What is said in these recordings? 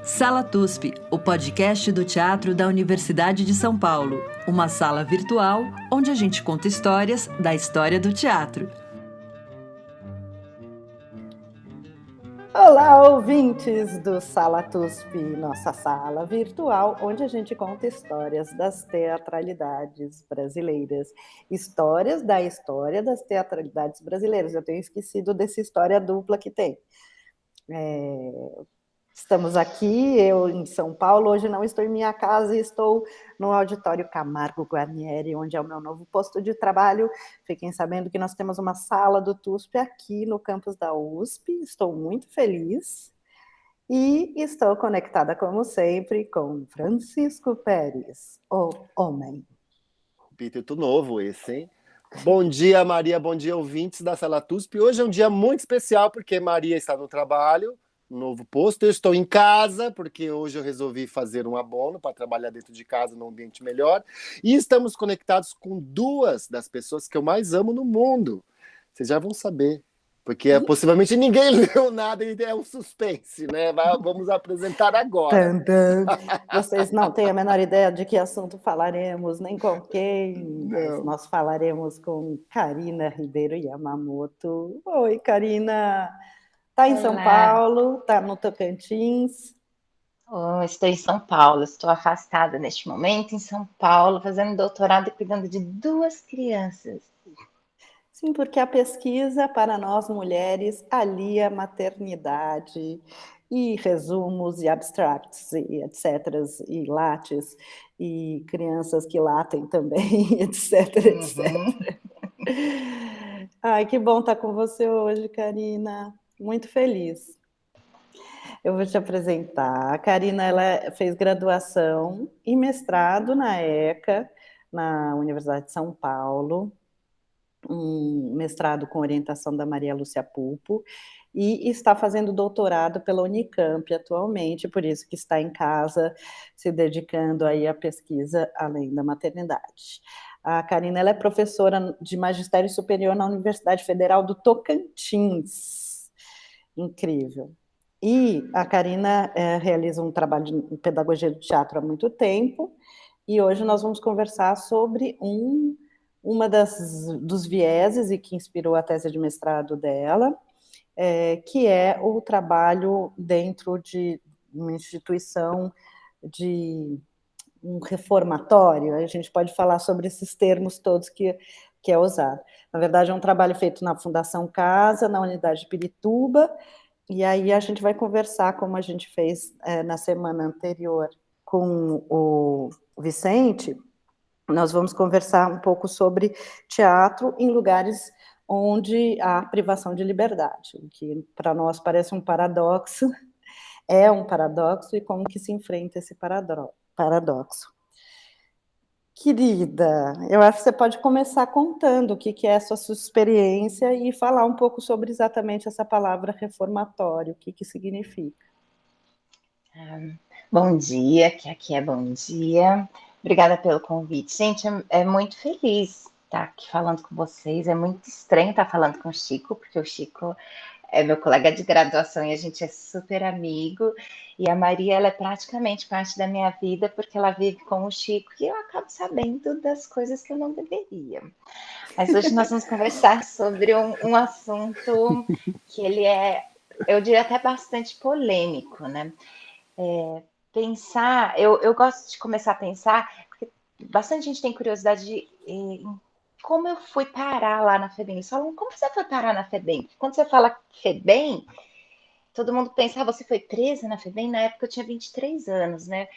Sala TUSP, o podcast do teatro da Universidade de São Paulo. Uma sala virtual onde a gente conta histórias da história do teatro. Olá, ouvintes do Sala TUSP, nossa sala virtual, onde a gente conta histórias das teatralidades brasileiras. Histórias da história das teatralidades brasileiras. Eu tenho esquecido dessa história dupla que tem. Estamos aqui, eu em São Paulo, hoje não estou em minha casa, estou no Auditório Camargo Guarnieri, onde é o meu novo posto de trabalho. Fiquem sabendo que nós temos uma sala do TUSP aqui no campus da USP, estou muito feliz. E estou conectada, como sempre, com Francisco Pérez, o homem. Epíteto novo esse, hein? Bom dia, Maria, bom dia, ouvintes da Sala TUSP. Hoje é um dia muito especial, porque Maria está no trabalho, no novo posto. Eu estou em casa, porque hoje eu resolvi fazer um abono para trabalhar dentro de casa, num ambiente melhor. E estamos conectados com duas das pessoas que eu mais amo no mundo. Vocês já vão saber, porque possivelmente ninguém leu nada e é um suspense, né? Vamos apresentar agora. Tantã. Vocês não têm a menor ideia de que assunto falaremos, nem com quem, mas nós falaremos com Karina Ribeiro Yamamoto. Oi, Karina! Está em São Paulo, está no Tocantins. Estou em São Paulo, estou afastada neste momento em São Paulo, fazendo doutorado e cuidando de duas crianças. Sim, porque a pesquisa para nós mulheres alia maternidade e resumos e abstracts e etc. e lates e crianças que latem também, etc, etc. Ai, que bom estar com você hoje, Karina. Muito feliz. Eu vou te apresentar. A Karina, ela fez graduação e mestrado na ECA, na Universidade de São Paulo, um mestrado com orientação da Maria Lúcia Pulpo, e está fazendo doutorado pela Unicamp atualmente, por isso que está em casa se dedicando aí à pesquisa além da maternidade. A Karina, ela é professora de magistério superior na Universidade Federal do Tocantins. Incrível. E a Karina realiza um trabalho de pedagogia do teatro há muito tempo, e hoje nós vamos conversar sobre uma dos vieses e que inspirou a tese de mestrado dela, que é o trabalho dentro de uma instituição de um reformatório. A gente pode falar sobre esses termos todos que é usado. Na verdade, é um trabalho feito na Fundação Casa, na unidade de Pirituba, e aí a gente vai conversar, como a gente fez na semana anterior com o Vicente. Nós vamos conversar um pouco sobre teatro em lugares onde há privação de liberdade, o que para nós parece um paradoxo, é um paradoxo, e como que se enfrenta esse paradoxo. Querida, eu acho que você pode começar contando o que é essa sua experiência e falar um pouco sobre exatamente essa palavra reformatório, o que significa. Bom dia, que aqui é bom dia. Obrigada pelo convite. Gente, é muito feliz estar aqui falando com vocês. É muito estranho estar falando com o Chico, porque o Chico é meu colega de graduação e a gente é super amigo. E a Maria, ela é praticamente parte da minha vida, porque ela vive com o Chico e eu acabo sabendo das coisas que eu não deveria. Mas hoje nós vamos conversar sobre um assunto que ele é, eu diria até bastante polêmico, né? Eu gosto de começar a pensar, porque bastante gente tem curiosidade em como eu fui parar lá na FEBEM. Eles falam, como você foi parar na FEBEM? Porque quando você fala FEBEM, todo mundo pensa, você foi presa na FEBEM? Na época eu tinha 23 anos, né?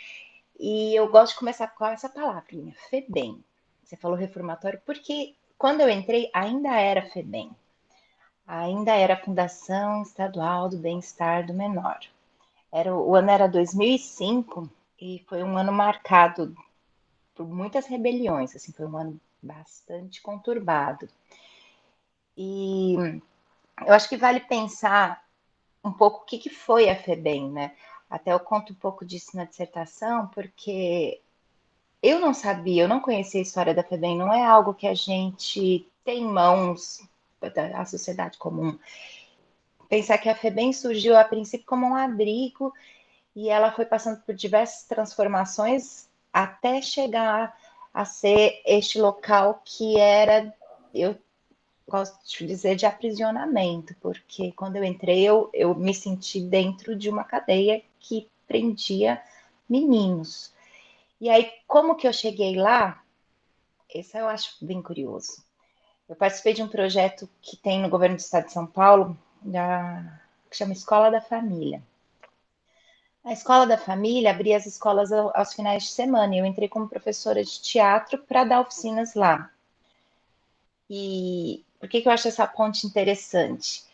E eu gosto de começar com essa palavrinha, FEBEM. Você falou reformatório, porque quando eu entrei ainda era FEBEM. Ainda era a Fundação Estadual do Bem-Estar do Menor. O ano era 2005 e foi um ano marcado por muitas rebeliões, assim, foi um ano bastante conturbado. E eu acho que vale pensar um pouco o que foi a FEBEM, né? Até eu conto um pouco disso na dissertação, porque eu não sabia, eu não conhecia a história da FEBEM, não é algo que a gente tem em mãos da sociedade comum. Pensar que a FEBEM surgiu a princípio como um abrigo, e ela foi passando por diversas transformações até chegar a ser este local que era, eu gosto de dizer, de aprisionamento, porque quando eu entrei, eu me senti dentro de uma cadeia que prendia meninos. E aí, como que eu cheguei lá? Isso eu acho bem curioso. Eu participei de um projeto que tem no governo do estado de São Paulo, que chama Escola da Família. A Escola da Família abria as escolas aos finais de semana e eu entrei como professora de teatro para dar oficinas lá. E por que eu acho essa ponte interessante?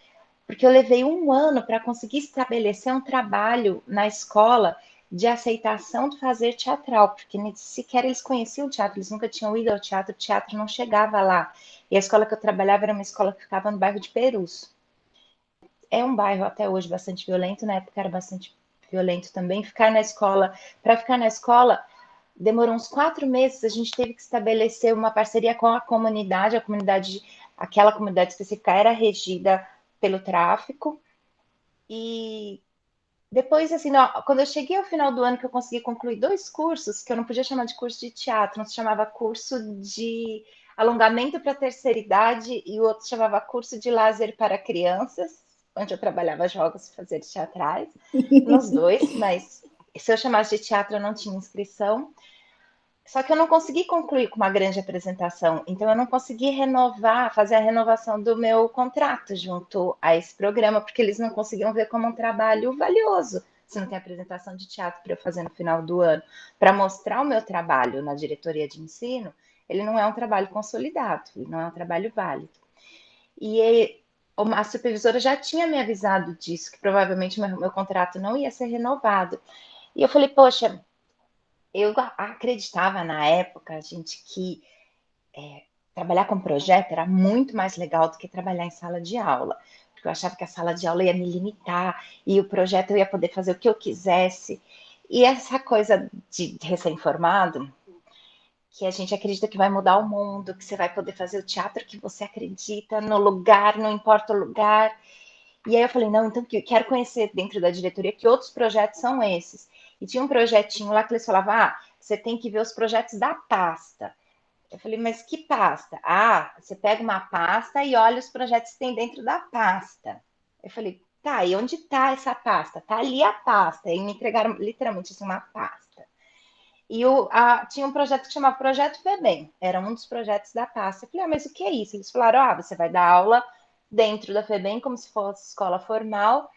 Porque eu levei um ano para conseguir estabelecer um trabalho na escola de aceitação do fazer teatral, porque nem sequer eles conheciam o teatro, eles nunca tinham ido ao teatro, o teatro não chegava lá. E a escola que eu trabalhava era uma escola que ficava no bairro de Perus. É um bairro até hoje bastante violento, na época era bastante violento também. Para ficar na escola, demorou uns 4 meses, a gente teve que estabelecer uma parceria com a comunidade, aquela comunidade específica era regida pelo tráfico, e depois, assim, quando eu cheguei ao final do ano, que eu consegui concluir 2 cursos, que eu não podia chamar de curso de teatro, não se chamava curso de alongamento para a terceira idade, e o outro se chamava curso de lazer para crianças, onde eu trabalhava jogos e fazeres teatrais, nos dois, mas se eu chamasse de teatro, eu não tinha inscrição. Só que eu não consegui concluir com uma grande apresentação, então eu não consegui fazer a renovação do meu contrato junto a esse programa, porque eles não conseguiam ver como um trabalho valioso. Se não tem apresentação de teatro para eu fazer no final do ano, para mostrar o meu trabalho na diretoria de ensino, ele não é um trabalho consolidado, ele não é um trabalho válido. E a supervisora já tinha me avisado disso, que provavelmente meu contrato não ia ser renovado. E eu falei, poxa, eu acreditava na época, gente, que trabalhar com projeto era muito mais legal do que trabalhar em sala de aula. Porque eu achava que a sala de aula ia me limitar e o projeto eu ia poder fazer o que eu quisesse. E essa coisa de recém-formado, que a gente acredita que vai mudar o mundo, que você vai poder fazer o teatro que você acredita, no lugar, não importa o lugar. E aí eu falei, não, então eu quero conhecer dentro da diretoria que outros projetos são esses. E tinha um projetinho lá que eles falavam, você tem que ver os projetos da pasta. Eu falei, mas que pasta? Você pega uma pasta e olha os projetos que tem dentro da pasta. Eu falei, tá, e onde tá essa pasta? Tá ali a pasta. E me entregaram literalmente assim, uma pasta. E tinha um projeto que chamava Projeto FEBEM, era um dos projetos da pasta. Eu falei, mas o que é isso? Eles falaram, você vai dar aula dentro da FEBEM como se fosse escola formal,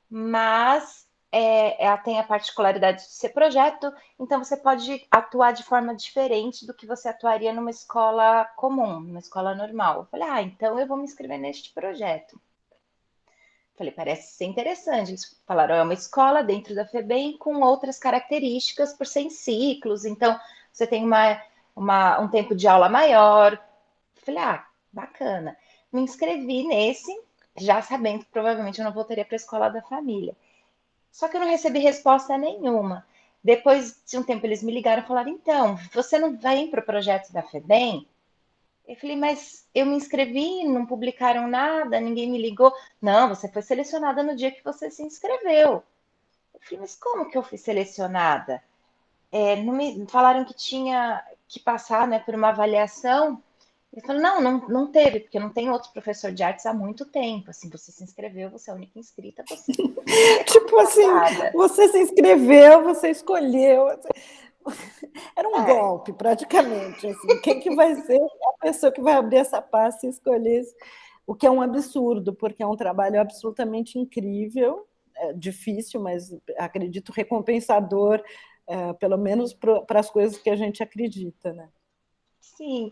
mas ela tem a particularidade de ser projeto, então você pode atuar de forma diferente do que você atuaria numa escola comum, numa escola normal. Eu falei, então eu vou me inscrever neste projeto. Falei, parece ser interessante. Eles falaram, é uma escola dentro da FEBEM com outras características por ser em ciclos, então você tem um tempo de aula maior. Falei, bacana. Me inscrevi nesse, já sabendo que provavelmente eu não voltaria para a escola da família. Só que eu não recebi resposta nenhuma. Depois de um tempo, eles me ligaram e falaram, então, você não vem para o projeto da FEBEM? Eu falei, mas eu me inscrevi, não publicaram nada, ninguém me ligou. Não, você foi selecionada no dia que você se inscreveu. Eu falei, mas como que eu fui selecionada? Não me falaram que tinha que passar, né, por uma avaliação. Ele falou, não teve, porque não tem outro professor de artes há muito tempo. Assim, você se inscreveu, você é a única inscrita, você é Tipo assim, você se inscreveu, você escolheu. Era um golpe, praticamente. Assim. Quem que vai ser a pessoa que vai abrir essa pasta e escolher isso? O que é um absurdo, porque é um trabalho absolutamente incrível, difícil, mas acredito recompensador, pelo menos para as coisas que a gente acredita, né? Sim.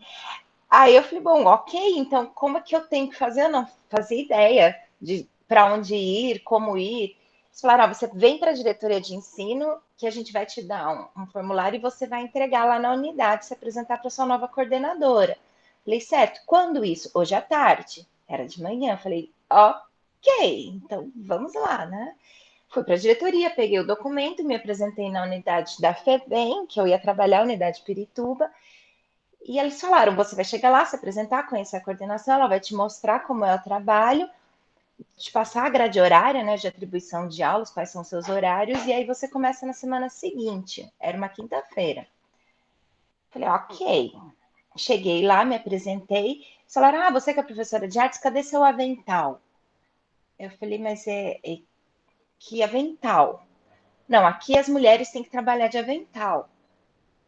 Aí eu falei, bom, ok, então como é que eu tenho que fazer? Eu não fazia ideia de para onde ir, como ir. Eles falaram, você vem para a diretoria de ensino, que a gente vai te dar um formulário e você vai entregar lá na unidade, se apresentar para sua nova coordenadora. Falei, certo, quando isso? Hoje à tarde. Era de manhã. Falei, ok, então vamos lá, né? Fui para a diretoria, peguei o documento, me apresentei na unidade da FEBEM, que eu ia trabalhar, a unidade Pirituba, e eles falaram, você vai chegar lá, se apresentar, conhecer a coordenação, ela vai te mostrar como é o trabalho, te passar a grade horária, né, de atribuição de aulas, quais são os seus horários, e aí você começa na semana seguinte. Era uma quinta-feira. Falei, ok. Cheguei lá, me apresentei. Falaram, ah, você que é professora de artes, cadê seu avental? Eu falei, mas que avental? Não, aqui as mulheres têm que trabalhar de avental,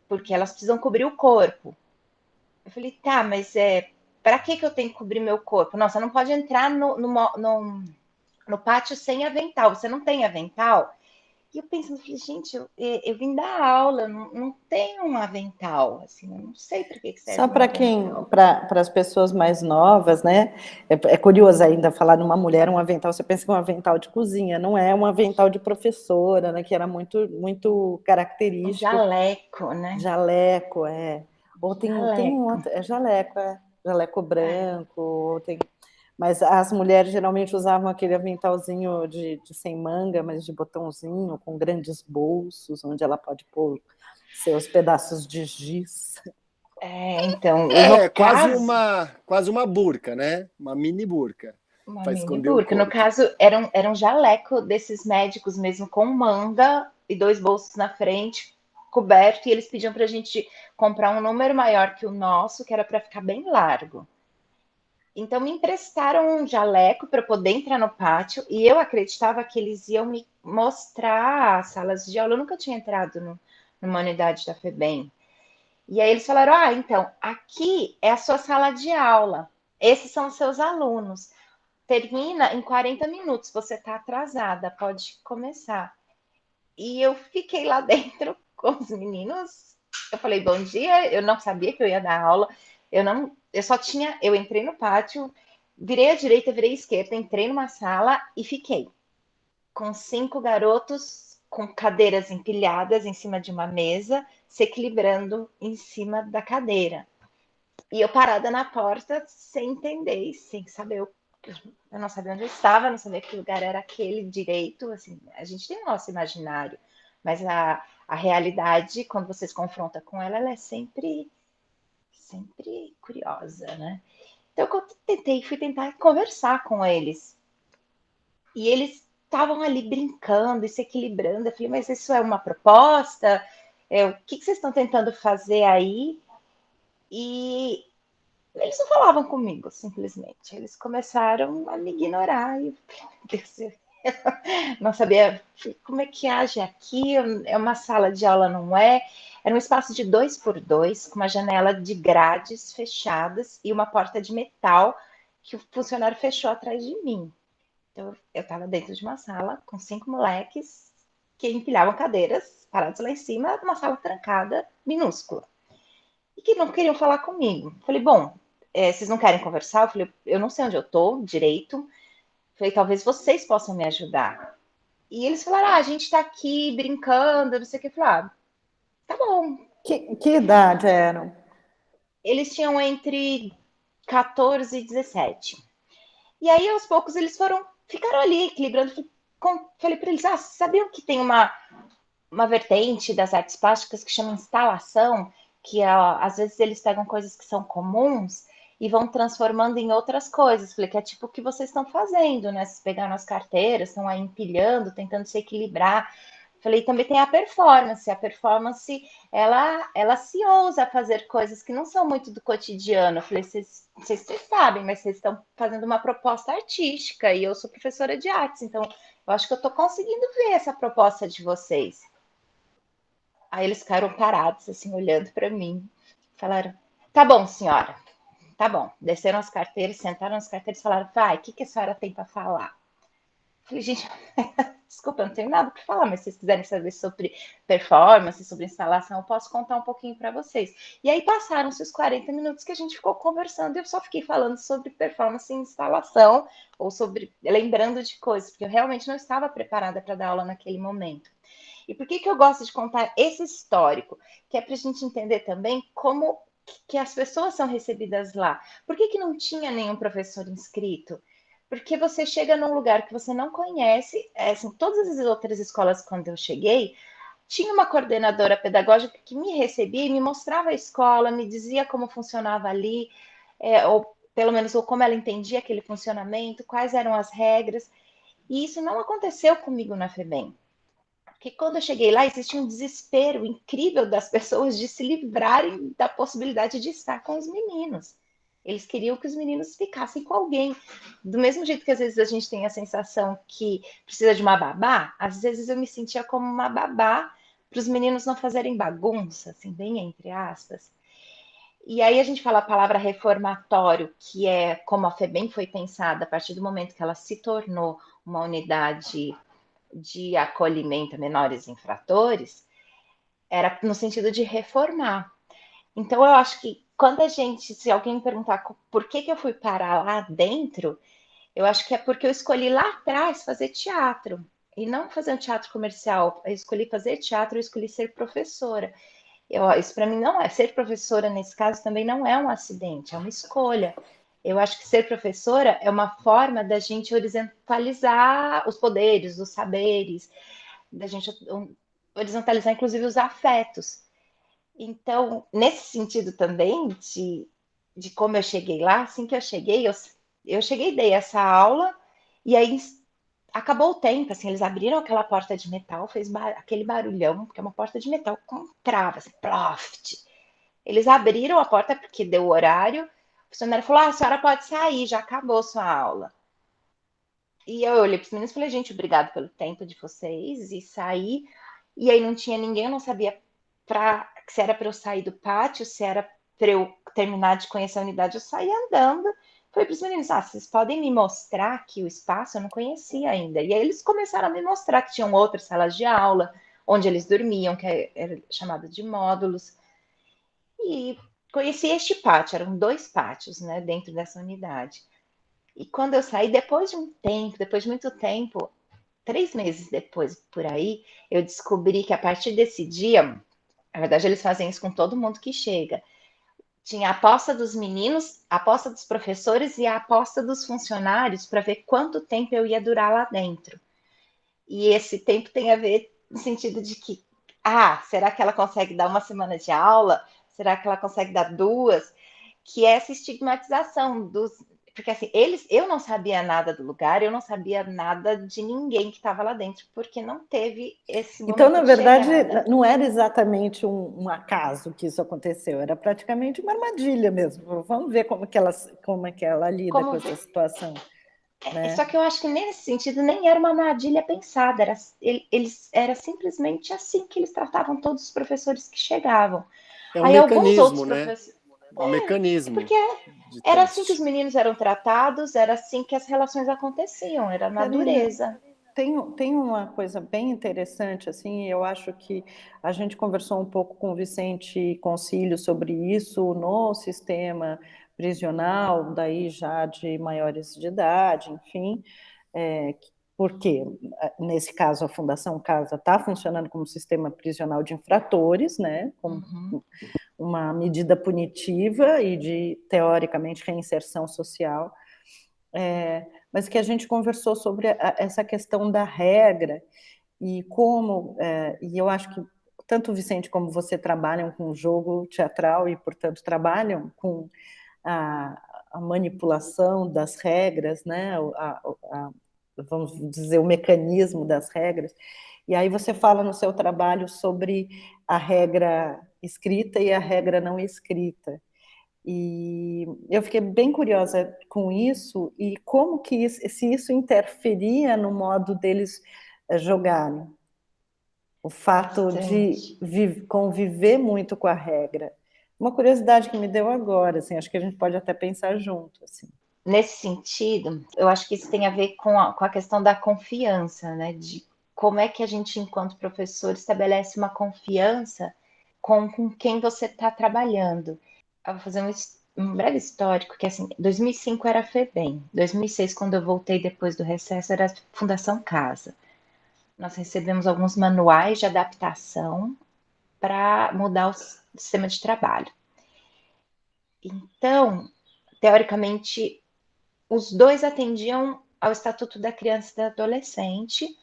porque elas precisam cobrir o corpo. Eu falei, tá, mas para que eu tenho que cobrir meu corpo? Não, você não pode entrar no pátio sem avental. Você não tem avental? E eu pensando, falei, gente, eu vim dar aula, não tenho um avental, assim, eu não sei para que Só serve um para quem, avental. para as pessoas mais novas, né? É curioso ainda falar numa mulher um avental. Você pensa que é um avental de cozinha, não é um avental de professora, né? Que era muito Um característico. jaleco, né? Jaleco, é. Ou tem um Jaleco. outro, é jaleco, é. Jaleco É. branco, ou tem. Mas as mulheres geralmente usavam aquele aventalzinho de sem manga, mas de botãozinho, com grandes bolsos, onde ela pode pôr seus pedaços de giz. Então, no É caso, quase uma burca, né? Uma mini burca uma para mini esconder o burca. No corpo. caso, era um jaleco desses médicos mesmo, com manga e 2 bolsos na frente, coberto, e eles pediam para a gente comprar um número maior que o nosso, que era para ficar bem largo. Então, me emprestaram um jaleco para poder entrar no pátio, e eu acreditava que eles iam me mostrar as salas de aula. Eu nunca tinha entrado numa unidade da FEBEM. E aí eles falaram: ah, então, aqui é a sua sala de aula, esses são os seus alunos. Termina em 40 minutos, você está atrasada, pode começar. E eu fiquei lá dentro com os meninos. Eu falei, bom dia, eu não sabia que eu ia dar aula. Eu entrei no pátio, virei à direita, virei à esquerda, entrei numa sala e fiquei com 5 garotos com cadeiras empilhadas em cima de uma mesa, se equilibrando em cima da cadeira. E eu parada na porta, sem entender, sem saber. Eu não sabia onde eu estava, não sabia que lugar era aquele direito. Assim, a gente tem o nosso imaginário, mas a realidade, quando você se confronta com ela, ela é sempre curiosa, né? Então, eu fui tentar conversar com eles. E eles estavam ali brincando e se equilibrando. Eu falei, mas isso é uma proposta? O que vocês estão tentando fazer aí? E eles não falavam comigo, simplesmente. Eles começaram a me ignorar. E eu não sabia como é que age aqui. É uma sala de aula, não é? Era um espaço de 2 por 2, com uma janela de grades fechadas e uma porta de metal que o funcionário fechou atrás de mim. Então, eu estava dentro de uma sala com 5 moleques que empilhavam cadeiras, parados lá em cima, numa sala trancada, minúscula. E que não queriam falar comigo. Falei, bom, vocês não querem conversar? Eu falei, eu não sei onde eu estou direito. Falei, talvez vocês possam me ajudar. E eles falaram, a gente está aqui brincando, não sei o que. Eu falei, tá bom. Que idade eram? Eles tinham entre 14 e 17. E aí, aos poucos, eles ficaram ali, equilibrando. Falei para eles, sabiam que tem uma vertente das artes plásticas que chama instalação, que às vezes eles pegam coisas que são comuns e vão transformando em outras coisas. Falei que é tipo o que vocês estão fazendo, né? Vocês pegaram as carteiras, estão aí empilhando, tentando se equilibrar. Falei, também tem a performance. A performance, ela se ousa a fazer coisas que não são muito do cotidiano. Falei, vocês sabem, mas vocês estão fazendo uma proposta artística e eu sou professora de artes, então eu acho que eu estou conseguindo ver essa proposta de vocês. Aí eles ficaram parados, assim, olhando para mim. Falaram, tá bom, senhora, tá bom. Desceram as carteiras, sentaram nas carteiras e falaram, vai, o que a senhora tem para falar? Falei, gente, desculpa, eu não tenho nada para falar, mas se vocês quiserem saber sobre performance, sobre instalação, eu posso contar um pouquinho para vocês. E aí passaram-se os 40 minutos que a gente ficou conversando e eu só fiquei falando sobre performance e instalação, ou lembrando de coisas, porque eu realmente não estava preparada para dar aula naquele momento. E por que eu gosto de contar esse histórico? Que é para a gente entender também como que as pessoas são recebidas lá. Por que não tinha nenhum professor inscrito? Porque você chega num lugar que você não conhece, assim, todas as outras escolas, quando eu cheguei, tinha uma coordenadora pedagógica que me recebia e me mostrava a escola, me dizia como funcionava ali, ou pelo menos, ou como ela entendia aquele funcionamento, quais eram as regras. E isso não aconteceu comigo na FEBEM. Porque quando eu cheguei lá, existia um desespero incrível das pessoas de se livrarem da possibilidade de estar com os meninos. Eles queriam que os meninos ficassem com alguém. Do mesmo jeito que às vezes a gente tem a sensação que precisa de uma babá, às vezes eu me sentia como uma babá para os meninos não fazerem bagunça, assim, bem entre aspas. E aí a gente fala a palavra reformatório, que é como a FEBEM foi pensada a partir do momento que ela se tornou uma unidade de acolhimento a menores infratores, era no sentido de reformar. Então, eu acho que quando a gente, se alguém me perguntar por que eu fui parar lá dentro, eu acho que é porque eu escolhi lá atrás fazer teatro, e não fazer um teatro comercial. Eu escolhi fazer teatro, eu escolhi ser professora. Isso para mim não é, ser professora nesse caso também não é um acidente, é uma escolha. Eu acho que ser professora é uma forma da gente horizontalizar os poderes, os saberes, da gente horizontalizar inclusive os afetos. Então, nesse sentido também, de como eu cheguei lá, assim que eu cheguei, dei essa aula, e aí acabou o tempo, assim, eles abriram aquela porta de metal, fez aquele barulhão, porque é uma porta de metal com trava, assim, ploft. Eles abriram a porta porque deu o horário, o funcionário falou, a senhora pode sair, já acabou sua aula. E eu olhei para os meninos e falei, gente, obrigado pelo tempo de vocês, e saí, e aí não tinha ninguém, eu não sabia se era para eu sair do pátio, se era para eu terminar de conhecer a unidade, eu saí andando. Falei para os meninos, vocês podem me mostrar aqui o espaço? Eu não conhecia ainda. E aí eles começaram a me mostrar que tinham outras salas de aula, onde eles dormiam, que era chamado de módulos. E conheci este pátio, eram 2 pátios, né, dentro dessa unidade. E quando eu saí, depois de um tempo, depois de muito tempo, 3 meses depois, por aí, eu descobri que a partir desse dia, na verdade eles fazem isso com todo mundo que chega, tinha a aposta dos meninos, a aposta dos professores e a aposta dos funcionários para ver quanto tempo eu ia durar lá dentro. E esse tempo tem a ver no sentido de que, será que ela consegue dar uma semana de aula? Será que ela consegue dar 2? Que é essa estigmatização dos. Porque assim, eu não sabia nada do lugar, eu não sabia nada de ninguém que estava lá dentro, porque não teve esse momento Então, na verdade, de chegada. não era exatamente um acaso que isso aconteceu, era praticamente uma armadilha mesmo. Vamos ver como é que ela lida com essa situação. Né? Só que eu acho que nesse sentido nem era uma armadilha pensada, era simplesmente assim que eles tratavam todos os professores que chegavam. É um Aí alguns outros mecanismo, né? professores. É um mecanismo Porque de era assim que os teste. meninos eram tratados, era assim que as relações aconteciam, era na Karina, dureza. tem uma coisa bem interessante, assim, eu acho que a gente conversou um pouco com o Vicente Concílio sobre isso no sistema prisional, daí já de maiores de idade, enfim, porque, nesse caso, a Fundação Casa está funcionando como sistema prisional de infratores, né, como uma medida punitiva e de, teoricamente, reinserção social, mas que a gente conversou sobre essa questão da regra e como, e eu acho que tanto o Vicente como você trabalham com o jogo teatral e, portanto, trabalham com a manipulação das regras, né? Vamos dizer, o mecanismo das regras. E aí você fala no seu trabalho sobre a regra escrita e a regra não escrita. E eu fiquei bem curiosa com isso e como que se isso interferia no modo deles jogarem. O fato de conviver muito com a regra. Uma curiosidade que me deu agora, assim, acho que a gente pode até pensar junto. Assim. Nesse sentido, eu acho que isso tem a ver com a questão da confiança, né? De como é que a gente, enquanto professor, estabelece uma confiança com quem você está trabalhando. Eu vou fazer um breve histórico, que assim, 2005 era a FEBEM, 2006, quando eu voltei depois do recesso, era a Fundação Casa. Nós recebemos alguns manuais de adaptação para mudar o sistema de trabalho. Então, teoricamente, os dois atendiam ao Estatuto da Criança e do Adolescente,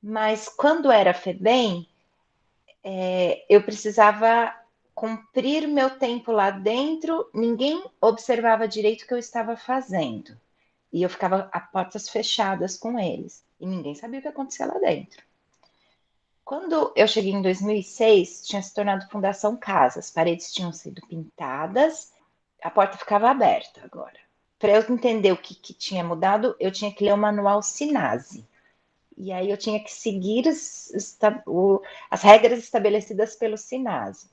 mas quando era FEBEM, eu precisava cumprir meu tempo lá dentro, ninguém observava direito o que eu estava fazendo. E eu ficava a portas fechadas com eles. E ninguém sabia o que acontecia lá dentro. Quando eu cheguei em 2006, tinha se tornado Fundação Casa. As paredes tinham sido pintadas, a porta ficava aberta agora. Para eu entender o que tinha mudado, eu tinha que ler o manual Sinase. E aí eu tinha que seguir as regras estabelecidas pelo Sinase.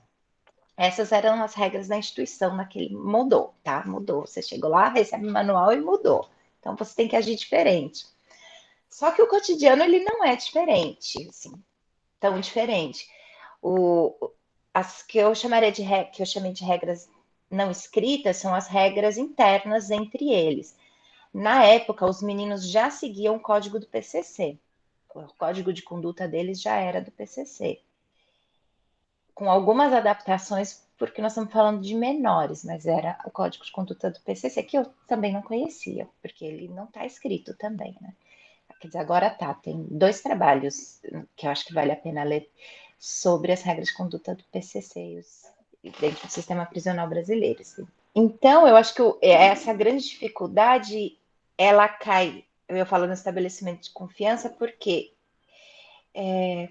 Essas eram as regras da instituição naquele. Mudou, tá? Mudou. Você chegou lá, recebe o manual e mudou. Então você tem que agir diferente. Só que o cotidiano ele não é diferente, assim, tão diferente. As que eu chamei de regras não escritas são as regras internas entre eles. Na época, os meninos já seguiam o código do PCC. O código de conduta deles já era do PCC. Com algumas adaptações, porque nós estamos falando de menores, mas era o código de conduta do PCC, que eu também não conhecia, porque ele não está escrito também, né? Quer dizer, agora tá, tem 2 trabalhos que eu acho que vale a pena ler sobre as regras de conduta do PCC dentro do sistema prisional brasileiro. Assim. Então, eu acho que essa grande dificuldade, ela cai, eu falo no estabelecimento de confiança, porque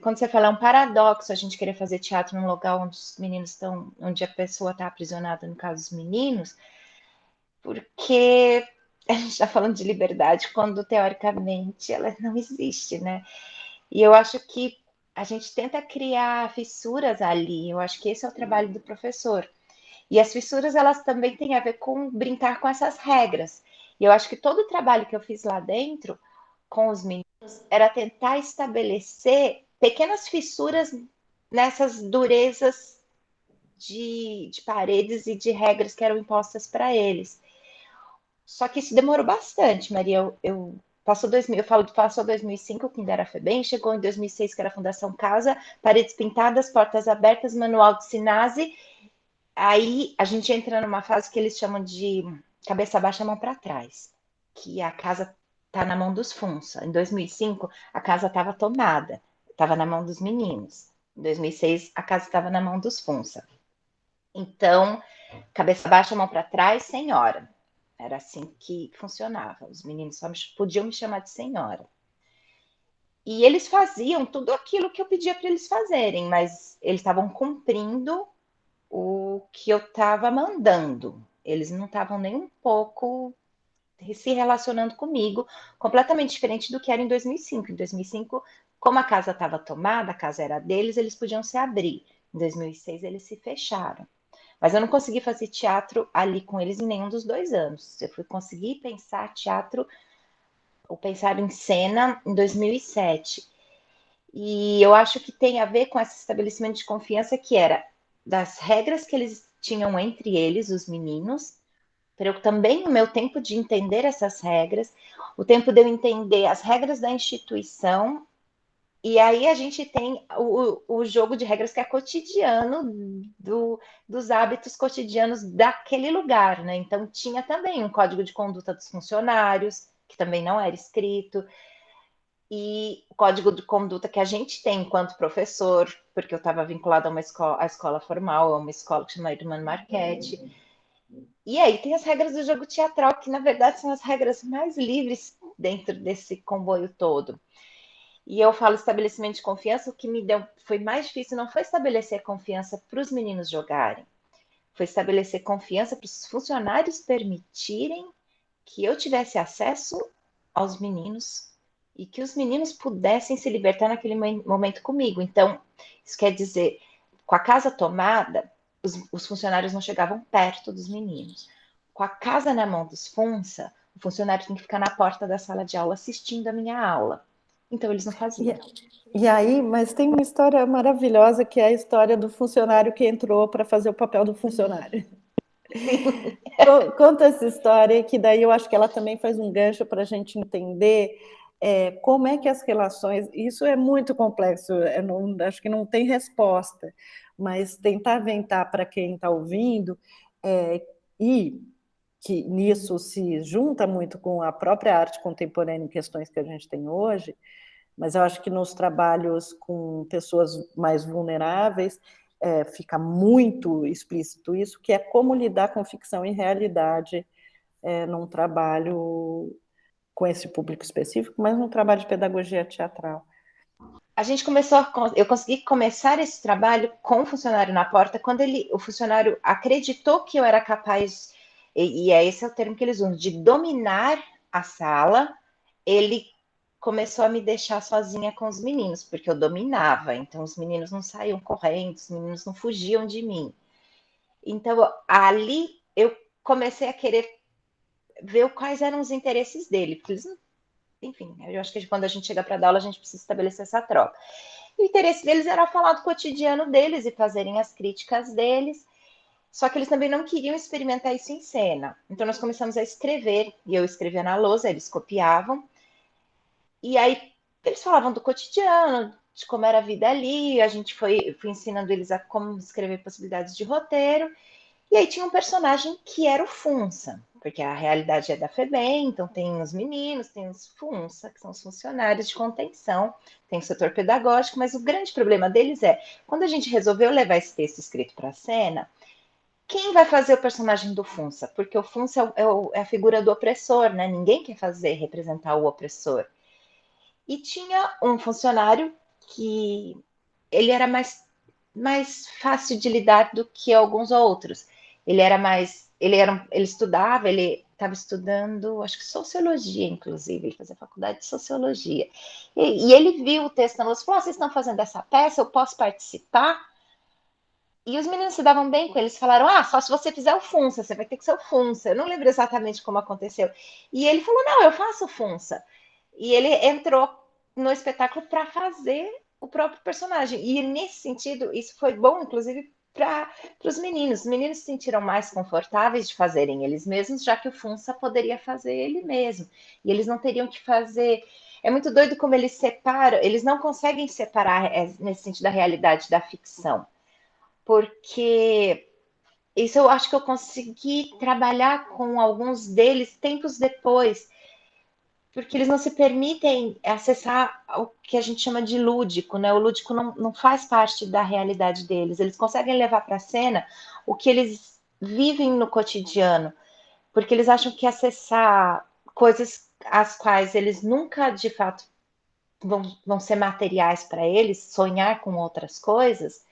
quando você fala é um paradoxo a gente querer fazer teatro num local onde os meninos estão, onde a pessoa está aprisionada, no caso os meninos, porque a gente está falando de liberdade quando teoricamente ela não existe, né? E eu acho que a gente tenta criar fissuras ali, eu acho que esse é o trabalho do professor. E as fissuras, elas também têm a ver com brincar com essas regras. E eu acho que todo o trabalho que eu fiz lá dentro com os meninos era tentar estabelecer pequenas fissuras nessas durezas de paredes e de regras que eram impostas para eles. Só que isso demorou bastante, Maria. Passou 2000, eu falo de passou 2005, que ainda era FEBEM, chegou em 2006, que era a Fundação Casa, paredes pintadas, portas abertas, manual de Sinase. Aí a gente entra numa fase que eles chamam de cabeça baixa, mão para trás, que a casa está na mão dos Funça. Em 2005, a casa estava tomada, estava na mão dos meninos. Em 2006, a casa estava na mão dos Funça. Então, cabeça baixa, mão para trás, senhora. Era assim que funcionava. Os meninos só podiam me chamar de senhora. E eles faziam tudo aquilo que eu pedia para eles fazerem, mas eles estavam cumprindo o que eu estava mandando. Eles não estavam nem um pouco se relacionando comigo, completamente diferente do que era em 2005. Em 2005, como a casa estava tomada, a casa era deles, eles podiam se abrir. Em 2006, eles se fecharam. Mas eu não consegui fazer teatro ali com eles em nenhum dos 2 anos. Eu fui conseguir pensar teatro, ou pensar em cena, em 2007. E eu acho que tem a ver com esse estabelecimento de confiança que era das regras que eles tinham entre eles, os meninos, para eu também, no meu tempo de entender essas regras, o tempo de eu entender as regras da instituição. E aí a gente tem o jogo de regras que é cotidiano dos hábitos cotidianos daquele lugar, né? Então tinha também um código de conduta dos funcionários, que também não era escrito, e o código de conduta que a gente tem enquanto professor, porque eu estava vinculada a uma escola, formal, a uma escola que chama Irmã Marchetti. E aí tem as regras do jogo teatral, que na verdade são as regras mais livres dentro desse comboio todo. E eu falo estabelecimento de confiança, o que me deu foi mais difícil não foi estabelecer confiança para os meninos jogarem, foi estabelecer confiança para os funcionários permitirem que eu tivesse acesso aos meninos e que os meninos pudessem se libertar naquele momento comigo. Então, isso quer dizer, com a casa tomada, os funcionários não chegavam perto dos meninos. Com a casa na mão dos Funça, o funcionário tem que ficar na porta da sala de aula assistindo a minha aula. Então, eles não faziam. E aí, mas tem uma história maravilhosa, que é a história do funcionário que entrou para fazer o papel do funcionário. Conta essa história, que daí eu acho que ela também faz um gancho para a gente entender como é que as relações... Isso é muito complexo, acho que não tem resposta, mas tentar aventar para quem está ouvindo, e que nisso se junta muito com a própria arte contemporânea em questões que a gente tem hoje, mas eu acho que nos trabalhos com pessoas mais vulneráveis, fica muito explícito isso, que é como lidar com ficção e realidade num trabalho com esse público específico, mas num trabalho de pedagogia teatral. A gente eu consegui começar esse trabalho com o funcionário na porta, quando o funcionário acreditou que eu era capaz, e esse é o termo que eles usam, de dominar a sala. Ele começou a me deixar sozinha com os meninos, porque eu dominava, então os meninos não saíam correndo, os meninos não fugiam de mim. Então, ali eu comecei a querer ver quais eram os interesses dele, porque eles, enfim, eu acho que quando a gente chega para dar aula, a gente precisa estabelecer essa troca. O interesse deles era falar do cotidiano deles e fazerem as críticas deles, só que eles também não queriam experimentar isso em cena. Então nós começamos a escrever, e eu escrevia na lousa, eles copiavam, e aí eles falavam do cotidiano, de como era a vida ali, a gente foi ensinando eles a como escrever possibilidades de roteiro, e aí tinha um personagem que era o Funça, porque a realidade é da FEBEM, então tem os meninos, tem os Funça, que são os funcionários de contenção, tem o setor pedagógico, mas o grande problema deles é, quando a gente resolveu levar esse texto escrito para a cena, quem vai fazer o personagem do Funça? Porque o Funça é a figura do opressor, né? Ninguém quer representar o opressor. E tinha um funcionário que ele era mais fácil de lidar do que alguns outros. Ele estudava, ele estava estudando, acho que sociologia, inclusive, ele fazia faculdade de sociologia. E ele viu o texto na lousa e falou: vocês estão fazendo essa peça, eu posso participar? E os meninos se davam bem com ele, eles falaram: só se você fizer o Funça, você vai ter que ser o Funça. Eu não lembro exatamente como aconteceu. E ele falou: não, eu faço o Funça. E ele entrou no espetáculo para fazer o próprio personagem. E nesse sentido, isso foi bom, inclusive, para os meninos. Os meninos se sentiram mais confortáveis de fazerem eles mesmos, já que o Funça poderia fazer ele mesmo. E eles não teriam que fazer. É muito doido como eles separam, eles não conseguem separar nesse sentido da realidade da ficção. Porque isso eu acho que eu consegui trabalhar com alguns deles tempos depois, porque eles não se permitem acessar o que a gente chama de lúdico, né? O lúdico não faz parte da realidade deles. Eles conseguem levar para a cena o que eles vivem no cotidiano, porque eles acham que acessar coisas às quais eles nunca, de fato, vão ser materiais para eles, sonhar com outras coisas,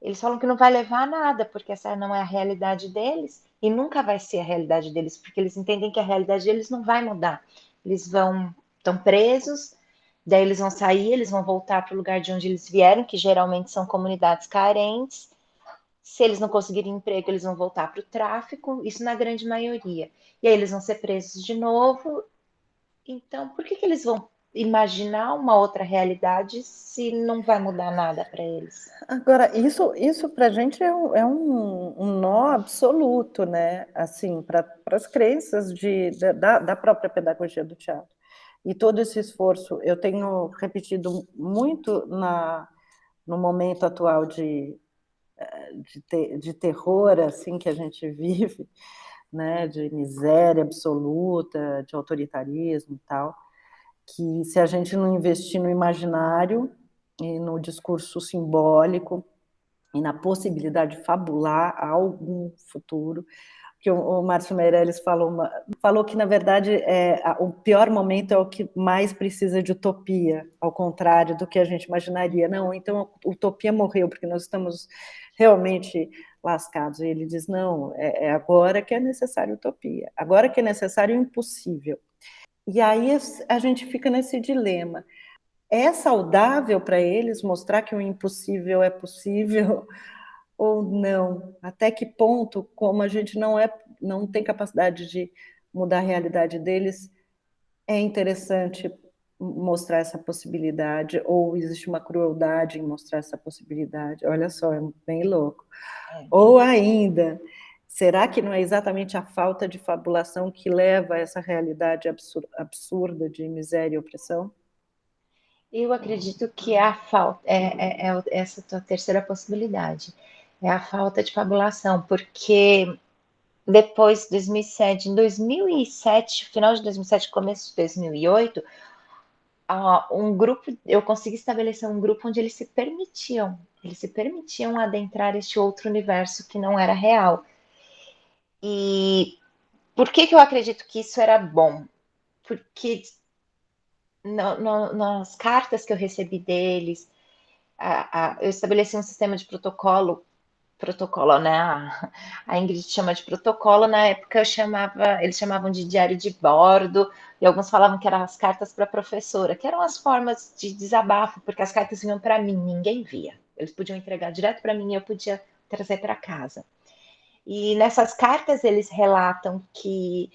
eles falam que não vai levar a nada, porque essa não é a realidade deles e nunca vai ser a realidade deles, porque eles entendem que a realidade deles não vai mudar. Eles estão presos, daí eles vão sair, eles vão voltar para o lugar de onde eles vieram, que geralmente são comunidades carentes. Se eles não conseguirem emprego, eles vão voltar para o tráfico, isso na grande maioria. E aí eles vão ser presos de novo. Então, por que eles vão imaginar uma outra realidade se não vai mudar nada para eles? Agora, isso para a gente é um nó absoluto, né? Assim, para as crenças da própria pedagogia do teatro. E todo esse esforço, eu tenho repetido muito no momento atual de terror assim, que a gente vive, né? De miséria absoluta, de autoritarismo e tal, que se a gente não investir no imaginário e no discurso simbólico e na possibilidade de fabular algum futuro, que o Márcio Meirelles falou que, na verdade, o pior momento é o que mais precisa de utopia, ao contrário do que a gente imaginaria. Não, então a utopia morreu, porque nós estamos realmente lascados. E ele diz, não, é agora que é necessário utopia, agora que é necessário o impossível. E aí a gente fica nesse dilema. É saudável para eles mostrar que o impossível é possível ou não? Até que ponto, como a gente não tem capacidade de mudar a realidade deles, é interessante mostrar essa possibilidade, ou existe uma crueldade em mostrar essa possibilidade? Olha só, é bem louco. Ou ainda, será que não é exatamente a falta de fabulação que leva a essa realidade absurda de miséria e opressão? Eu acredito que é a falta, essa tua terceira possibilidade, é a falta de fabulação, porque depois de 2007, em 2007, final de 2007, começo de 2008, um grupo, eu consegui estabelecer um grupo onde eles se permitiam adentrar este outro universo que não era real. E por que eu acredito que isso era bom? Porque nas cartas que eu recebi deles, eu estabeleci um sistema de protocolo, né? A Ingrid chama de protocolo, na época eles chamavam de diário de bordo, e alguns falavam que eram as cartas para a professora, que eram as formas de desabafo, porque as cartas vinham para mim, ninguém via. Eles podiam entregar direto para mim e eu podia trazer para casa. E nessas cartas eles relatam que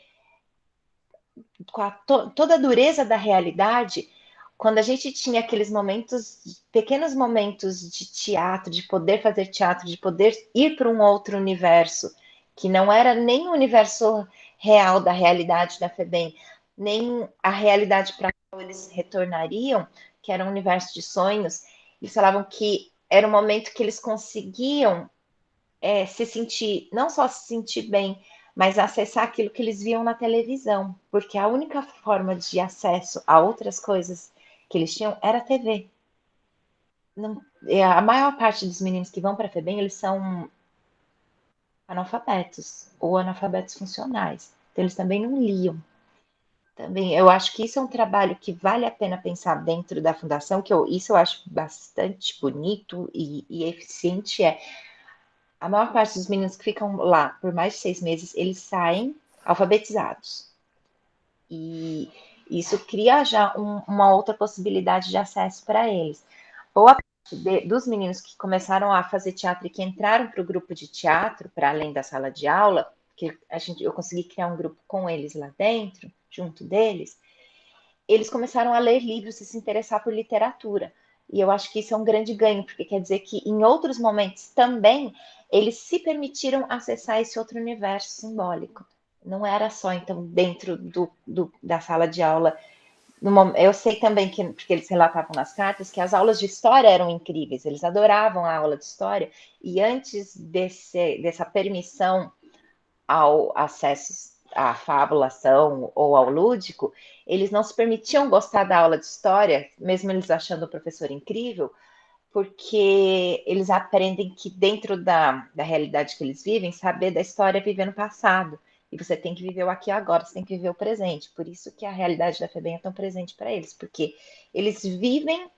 com toda a dureza da realidade, quando a gente tinha aqueles momentos, pequenos momentos de teatro, de poder fazer teatro, de poder ir para um outro universo, que não era nem o universo real da realidade da FEBEM, nem a realidade para a qual eles retornariam, que era um universo de sonhos, eles falavam que era um momento que eles conseguiam se sentir, não só se sentir bem, mas acessar aquilo que eles viam na televisão, porque a única forma de acesso a outras coisas que eles tinham era a TV. Não, a maior parte dos meninos que vão para a FEBEM, eles são analfabetos ou analfabetos funcionais. Então, eles também não liam. Também, eu acho que isso é um trabalho que vale a pena pensar dentro da fundação, isso eu acho bastante bonito e eficiente, a maior parte dos meninos que ficam lá por mais de 6 meses, eles saem alfabetizados. E isso cria já uma outra possibilidade de acesso para eles. Boa parte dos meninos que começaram a fazer teatro e que entraram para o grupo de teatro, para além da sala de aula, que eu consegui criar um grupo com eles lá dentro, junto deles, eles começaram a ler livros e se interessar por literatura. E eu acho que isso é um grande ganho, porque quer dizer que em outros momentos também eles se permitiram acessar esse outro universo simbólico. Não era só, então, dentro da sala de aula. Eu sei também que, porque eles relatavam nas cartas, que as aulas de história eram incríveis, eles adoravam a aula de história, e antes dessa permissão ao acesso à fabulação ou ao lúdico, eles não se permitiam gostar da aula de história, mesmo eles achando o professor incrível, porque eles aprendem que dentro da realidade que eles vivem, saber da história é viver no passado. E você tem que viver o aqui e agora, você tem que viver o presente. Por isso que a realidade da FEBEM é tão presente para eles, porque eles vivem,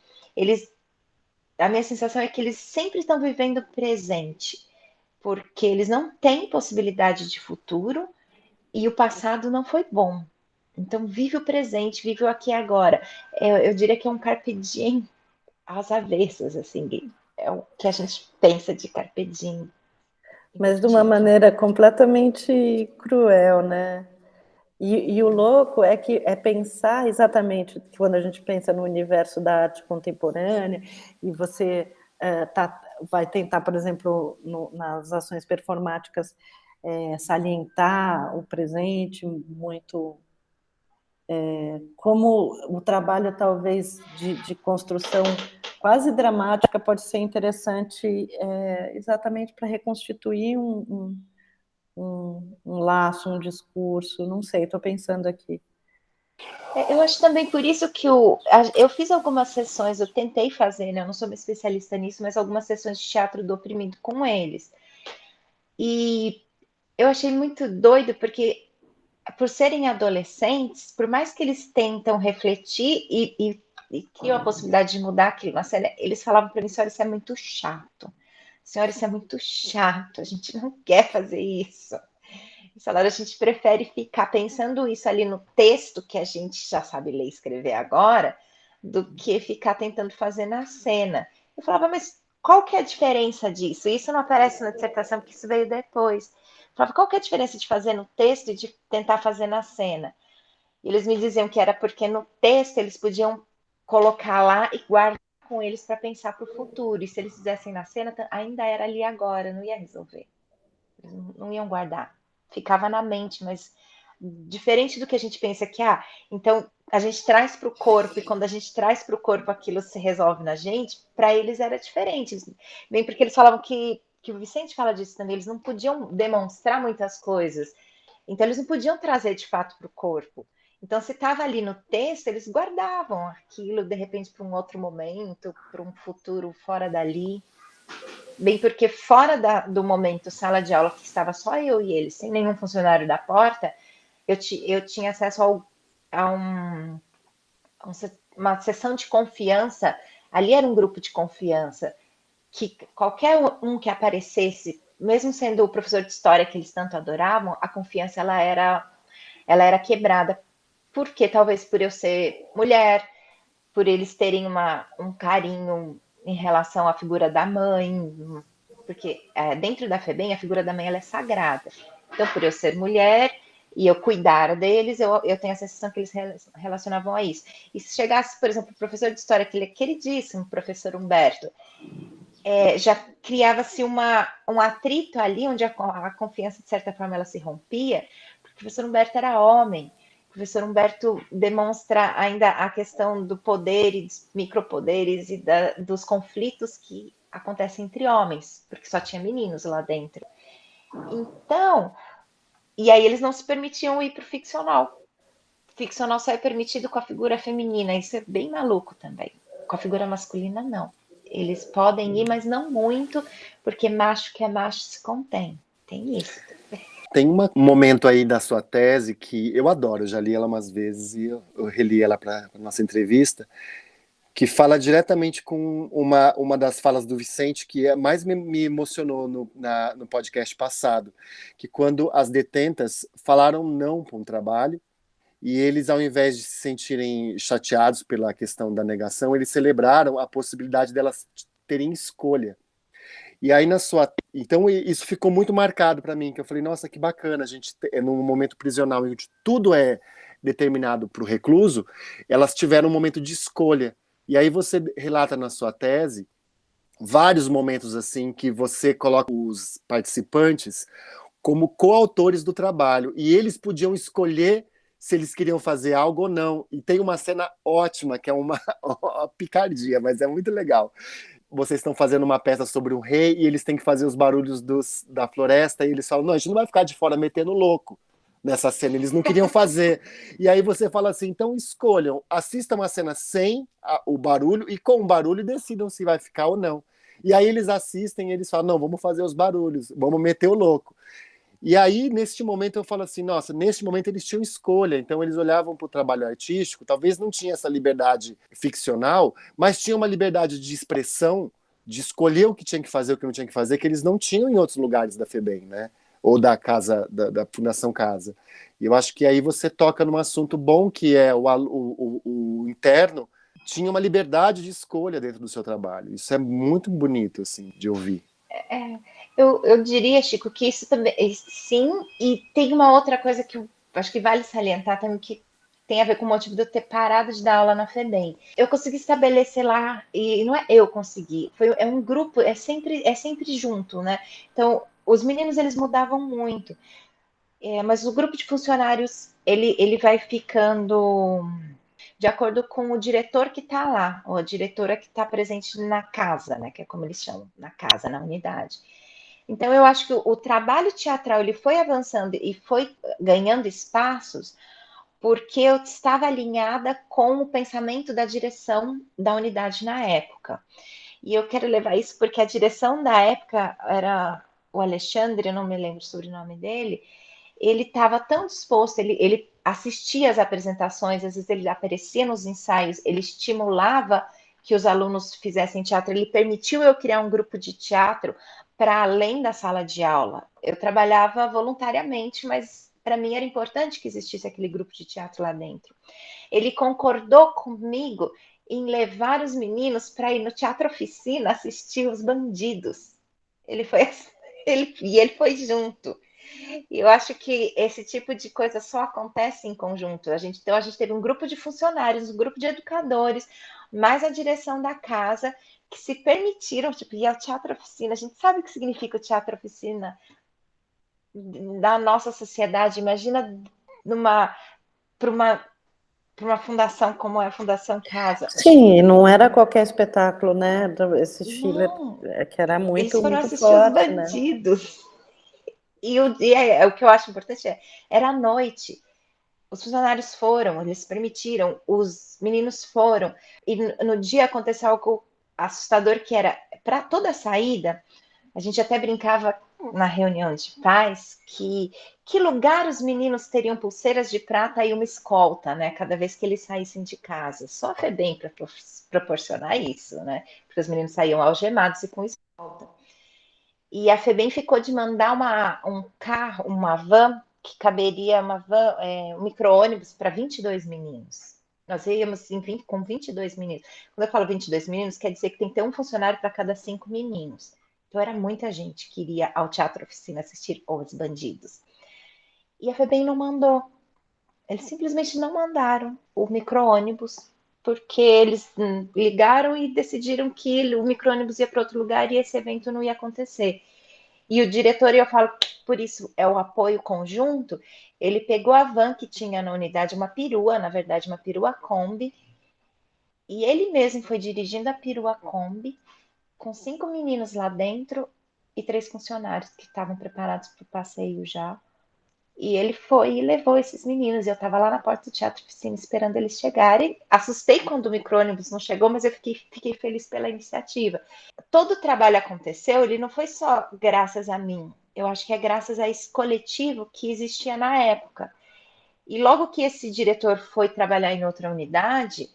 a minha sensação é que eles sempre estão vivendo o presente, porque eles não têm possibilidade de futuro e o passado não foi bom. Então, vive o presente, vive o aqui e agora. Eu diria que é um carpe diem às avessas, assim, é o que a gente pensa de carpe diem. Mas de uma maneira completamente cruel, né? E o louco é que é pensar exatamente quando a gente pensa no universo da arte contemporânea e você vai tentar, por exemplo, nas ações performáticas, salientar o presente muito, como o trabalho talvez de construção quase dramática pode ser interessante exatamente para reconstituir um laço, um discurso, não sei, estou pensando aqui. Eu acho também por isso que eu fiz algumas sessões, eu tentei fazer, né? Eu não sou uma especialista nisso, mas algumas sessões de teatro do oprimido com eles. E eu achei muito doido, porque por serem adolescentes, por mais que eles tentam refletir e criam a possibilidade de mudar aquilo na cena, eles falavam para mim, senhora, isso é muito chato. Senhora, isso é muito chato, a gente não quer fazer isso. Eles falaram, a gente prefere ficar pensando isso ali no texto, que a gente já sabe ler e escrever agora, do que ficar tentando fazer na cena. Eu falava, mas qual que é a diferença disso? Isso não aparece na dissertação, porque isso veio depois. Eu falava, qual que é a diferença de fazer no texto e de tentar fazer na cena? E eles me diziam que era porque no texto eles podiam colocar lá e guardar com eles para pensar para o futuro. E se eles fizessem na cena, ainda era ali agora, não ia resolver. Eles não iam guardar. Ficava na mente, mas diferente do que a gente pensa que, então a gente traz para o corpo, e quando a gente traz para o corpo aquilo se resolve na gente, para eles era diferente. Bem, porque eles falavam que o Vicente fala disso também, eles não podiam demonstrar muitas coisas, então eles não podiam trazer de fato para o corpo. Então, se estava ali no texto, eles guardavam aquilo, de repente, para um outro momento, para um futuro fora dali. Bem, porque fora do momento sala de aula, que estava só eu e eles, sem nenhum funcionário da porta, eu tinha acesso a uma sessão de confiança. Ali era um grupo de confiança, que qualquer um que aparecesse, mesmo sendo o professor de história que eles tanto adoravam, a confiança ela era quebrada, porque talvez por eu ser mulher, por eles terem um carinho em relação à figura da mãe, porque dentro da FEBEM a figura da mãe ela é sagrada. Então, por eu ser mulher e eu cuidar deles, eu tenho a sensação que eles relacionavam a isso. E se chegasse, por exemplo, o professor de história, que ele é queridíssimo, o professor Humberto, já criava-se um atrito ali, onde a confiança, de certa forma, ela se rompia, porque o professor Humberto era homem. O professor Humberto demonstra ainda a questão do poder e dos micropoderes e dos conflitos que acontecem entre homens, porque só tinha meninos lá dentro. Então, e aí eles não se permitiam ir para o ficcional. O ficcional só é permitido com a figura feminina, isso é bem maluco também. Com a figura masculina, não. Eles podem ir, mas não muito, porque macho que é macho se contém. Tem isso também. Tem um momento aí da sua tese que eu adoro, eu já li ela umas vezes e eu reli ela para a nossa entrevista, que fala diretamente com uma das falas do Vicente que mais me emocionou no podcast passado, que quando as detentas falaram não para um trabalho, e eles, ao invés de se sentirem chateados pela questão da negação, eles celebraram a possibilidade delas terem escolha. E aí então isso ficou muito marcado para mim, que eu falei, nossa, que bacana, a gente num momento prisional onde tudo é determinado para o recluso, elas tiveram um momento de escolha. E aí você relata na sua tese vários momentos assim que você coloca os participantes como coautores do trabalho, e eles podiam escolher se eles queriam fazer algo ou não. E tem uma cena ótima, que é uma picardia, mas é muito legal. Vocês estão fazendo uma peça sobre um rei e eles têm que fazer os barulhos da floresta e eles falam, não, a gente não vai ficar de fora metendo louco nessa cena, eles não queriam fazer. E aí você fala assim, então escolham, assistam a cena sem o barulho e com o barulho decidam se vai ficar ou não. E aí eles assistem e eles falam, não, vamos fazer os barulhos, vamos meter o louco. E aí, neste momento, eu falo assim, nossa, neste momento eles tinham escolha, então eles olhavam para o trabalho artístico, talvez não tinha essa liberdade ficcional, mas tinha uma liberdade de expressão, de escolher o que tinha que fazer, o que não tinha que fazer, que eles não tinham em outros lugares da FEBEM, né? Ou da casa, da Fundação Casa. E eu acho que aí você toca num assunto bom, que é o interno, tinha uma liberdade de escolha dentro do seu trabalho. Isso é muito bonito, assim, de ouvir. Eu diria, Chico, que isso também, sim, e tem uma outra coisa que eu acho que vale salientar também, que tem a ver com o motivo de eu ter parado de dar aula na FEBEM. Eu consegui estabelecer lá, e não é eu consegui, é um grupo, é sempre junto, né? Então, os meninos, eles mudavam muito, mas o grupo de funcionários, ele vai ficando de acordo com o diretor que está lá, ou a diretora que está presente na casa, né? Que é como eles chamam, na casa, na unidade. Então, eu acho que o trabalho teatral ele foi avançando e foi ganhando espaços porque eu estava alinhada com o pensamento da direção da unidade na época. E eu quero levar isso porque a direção da época era o Alexandre, eu não me lembro o sobrenome dele, ele estava tão disposto, ele assistia às apresentações, às vezes ele aparecia nos ensaios, ele estimulava que os alunos fizessem teatro, ele permitiu eu criar um grupo de teatro para além da sala de aula. Eu trabalhava voluntariamente, mas para mim era importante que existisse aquele grupo de teatro lá dentro. Ele concordou comigo em levar os meninos para ir no Teatro Oficina assistir Os Bandidos. Ele foi junto. E eu acho que esse tipo de coisa só acontece em conjunto. Então, a gente teve um grupo de funcionários, um grupo de educadores, mais a direção da casa, que se permitiram, tipo, ir ao Teatro Oficina. A gente sabe o que significa o Teatro Oficina da nossa sociedade. Imagina para uma fundação como é a Fundação Casa. Sim, não era qualquer espetáculo, né? Esse Chile Não, que era eles muito, foram muito assistir Os forte, né? Bandidos. E o que eu acho importante era à noite. Os funcionários foram, eles permitiram, os meninos foram, e no dia aconteceu algo assustador, que era, para toda a saída, a gente até brincava na reunião de pais que lugar os meninos teriam pulseiras de prata e uma escolta, né? Cada vez que eles saíssem de casa. Só a FEBEM para proporcionar isso, né? Porque os meninos saíam algemados e com escolta. E a FEBEM ficou de mandar um carro, uma van, que caberia um micro-ônibus para 22 meninos. Nós íamos com 22 meninos. Quando eu falo 22 meninos, quer dizer que tem que ter um funcionário para cada 5 meninos. Então era muita gente que iria ao Teatro Oficina assistir Os Bandidos. E a FEBEM não mandou. Eles simplesmente não mandaram o micro-ônibus, porque eles ligaram e decidiram que o micro-ônibus ia para outro lugar e esse evento não ia acontecer. E o diretor, eu falo, por isso é o apoio conjunto, ele pegou a van que tinha na unidade, uma perua, na verdade, uma perua Kombi, e ele mesmo foi dirigindo a perua Kombi, com 5 meninos lá dentro e 3 funcionários que estavam preparados para o passeio já. E ele foi e levou esses meninos. Eu estava lá na porta do Teatro Oficina esperando eles chegarem. Assustei quando o micro-ônibus não chegou, mas eu fiquei feliz pela iniciativa. Todo o trabalho aconteceu, ele não foi só graças a mim. Eu acho que é graças a esse coletivo que existia na época. E logo que esse diretor foi trabalhar em outra unidade,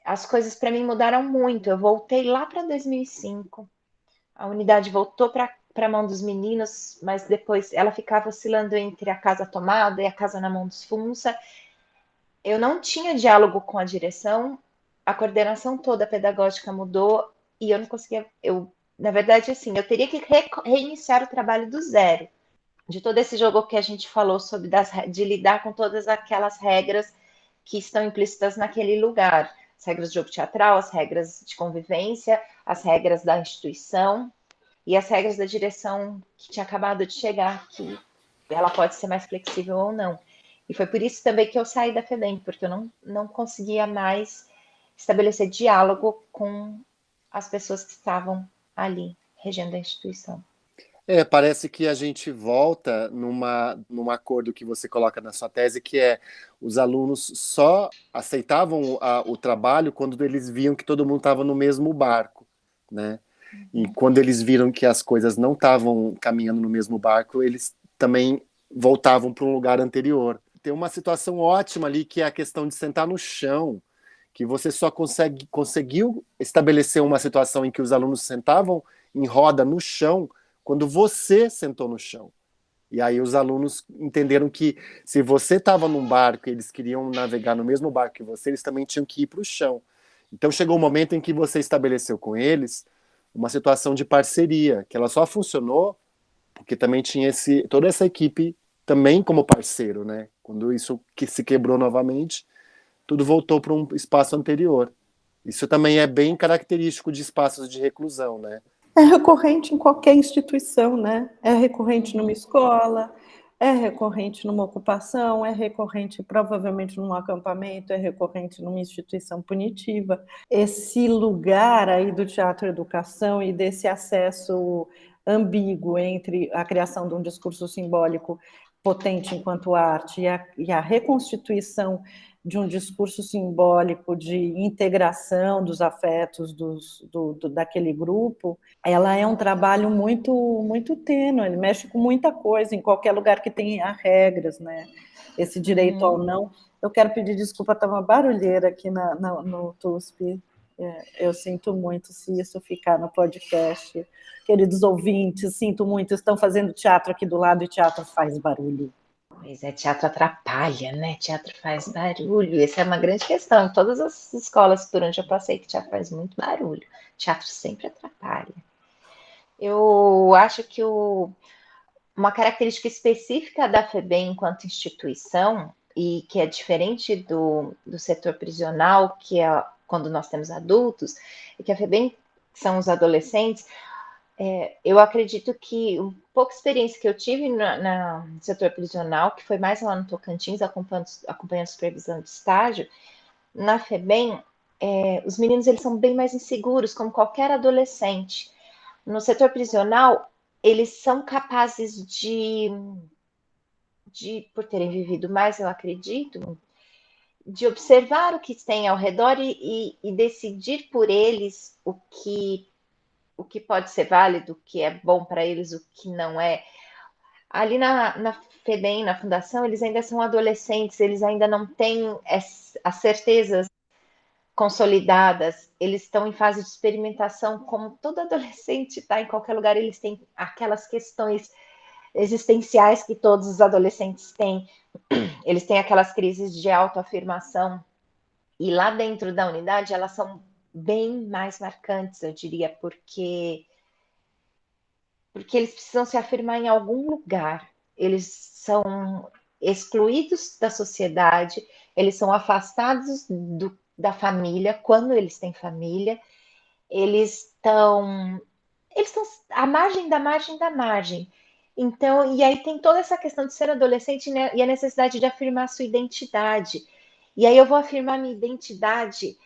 as coisas para mim mudaram muito. Eu voltei lá para 2005. A unidade voltou para a mão dos meninos, mas depois ela ficava oscilando entre a casa tomada e a casa na mão dos Funça. Eu não tinha diálogo com a direção, a coordenação toda pedagógica mudou e eu não conseguia. Na verdade, assim, eu teria que reiniciar o trabalho do zero. De todo esse jogo que a gente falou sobre de lidar com todas aquelas regras que estão implícitas naquele lugar. As regras de jogo teatral, as regras de convivência, as regras da instituição e as regras da direção que tinha acabado de chegar, que ela pode ser mais flexível ou não. E foi por isso também que eu saí da FEBEM, porque eu não conseguia mais estabelecer diálogo com as pessoas que estavam ali, regendo a instituição. Parece que a gente volta num acordo que você coloca na sua tese, que é os alunos só aceitavam o trabalho quando eles viam que todo mundo estava no mesmo barco, né? E quando eles viram que as coisas não estavam caminhando no mesmo barco, eles também voltavam para um lugar anterior. Tem uma situação ótima ali, que é a questão de sentar no chão, que você só conseguiu estabelecer uma situação em que os alunos sentavam em roda no chão quando você sentou no chão. E aí os alunos entenderam que se você estava num barco e eles queriam navegar no mesmo barco que você, eles também tinham que ir para o chão. Então chegou o momento em que você estabeleceu com eles uma situação de parceria, que ela só funcionou porque também tinha toda essa equipe também como parceiro, né? Quando isso que se quebrou novamente, tudo voltou para um espaço anterior. Isso também é bem característico de espaços de reclusão, né? É recorrente em qualquer instituição, né? É recorrente numa escola, é recorrente numa ocupação, é recorrente provavelmente num acampamento, é recorrente numa instituição punitiva. Esse lugar aí do teatro-educação e desse acesso ambíguo entre a criação de um discurso simbólico potente enquanto arte e a reconstituição de um discurso simbólico de integração dos afetos daquele grupo, ela é um trabalho muito, muito tênue, ele mexe com muita coisa, em qualquer lugar que tenha regras, né? Esse direito ao não. Eu quero pedir desculpa, está uma barulheira aqui no TUSP, eu sinto muito se isso ficar no podcast. Queridos ouvintes, sinto muito, estão fazendo teatro aqui do lado e teatro faz barulho. Pois é, teatro atrapalha, né? Teatro faz barulho. Essa é uma grande questão. Em todas as escolas por onde eu passei, que teatro faz muito barulho. Teatro sempre atrapalha. Eu acho que uma característica específica da FEBEM enquanto instituição, e que é diferente do setor prisional, que é quando nós temos adultos, é que a FEBEM são os adolescentes. Eu acredito que pouca experiência que eu tive no setor prisional, que foi mais lá no Tocantins, acompanhando a supervisão de estágio, na FEBEM, os meninos eles são bem mais inseguros, como qualquer adolescente. No setor prisional, eles são capazes de por terem vivido mais, eu acredito, de observar o que tem ao redor e decidir por eles o que pode ser válido, o que é bom para eles, o que não é. Ali na FEBEM, na fundação, eles ainda são adolescentes, eles ainda não têm as certezas consolidadas, eles estão em fase de experimentação, como todo adolescente está em qualquer lugar, eles têm aquelas questões existenciais que todos os adolescentes têm, eles têm aquelas crises de autoafirmação, e lá dentro da unidade elas são bem mais marcantes, eu diria, porque eles precisam se afirmar em algum lugar, eles são excluídos da sociedade, eles são afastados da família, quando eles têm família, eles estão à margem da margem da margem. Então, e aí tem toda essa questão de ser adolescente, né, e a necessidade de afirmar a sua identidade. E aí eu vou afirmar minha identidade